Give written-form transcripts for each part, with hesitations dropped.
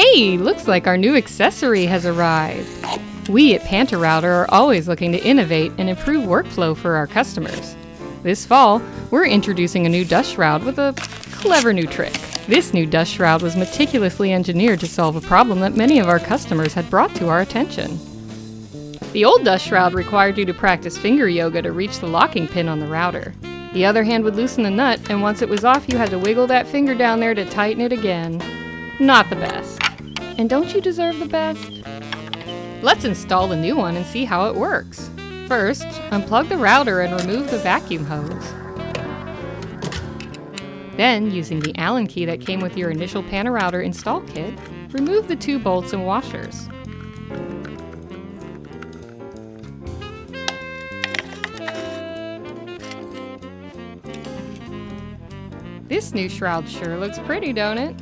Hey, looks like our new accessory has arrived. We at PantoRouter are always looking to innovate and improve workflow for our customers. This fall, we're introducing a new Dust Shroud with a clever new trick. This new Dust Shroud was meticulously engineered to solve a problem that many of our customers had brought to our attention. The old Dust Shroud required you to practice finger yoga to reach the locking pin on the router. The other hand would loosen the nut, and once it was off, you had to wiggle that finger down there to tighten it again. Not the best. And don't you deserve the best? Let's install the new one and see how it works. First, unplug the router and remove the vacuum hose. Then, using the Allen key that came with your initial PantoRouter install kit, remove the 2 bolts and washers. This new shroud sure looks pretty, don't it?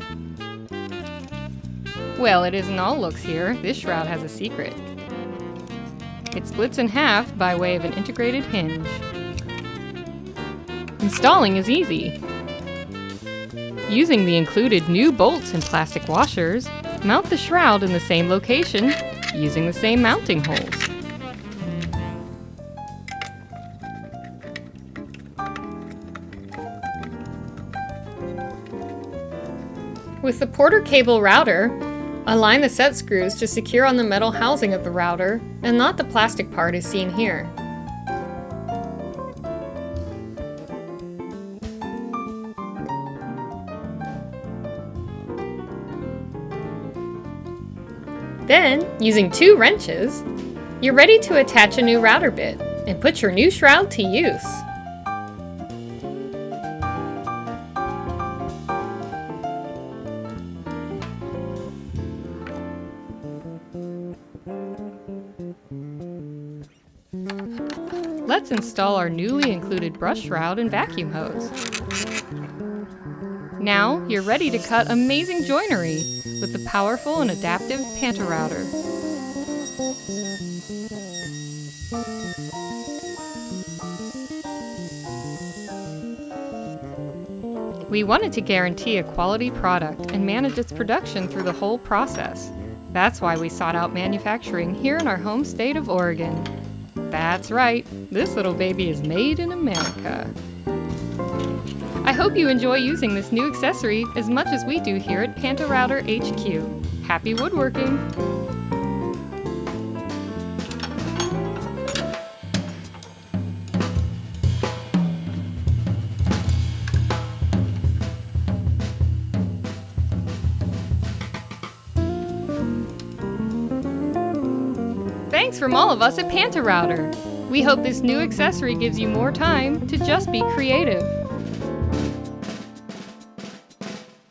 Well, it isn't all looks here. This shroud has a secret. It splits in half by way of an integrated hinge. Installing is easy. Using the included new bolts and plastic washers, mount the shroud in the same location using the same mounting holes. With the Porter cable router, align the set screws to secure on the metal housing of the router and not the plastic part as seen here. Then, using 2 wrenches, you're ready to attach a new router bit and put your new shroud to use. Let's install our newly included brush shroud and vacuum hose. Now, you're ready to cut amazing joinery with the powerful and adaptive PantoRouter. We wanted to guarantee a quality product and manage its production through the whole process. That's why we sought out manufacturing here in our home state of Oregon. That's right, this little baby is made in America. I hope you enjoy using this new accessory as much as we do here at PantoRouter HQ. Happy woodworking! Thanks from all of us at PantoRouter. We hope this new accessory gives you more time to just be creative.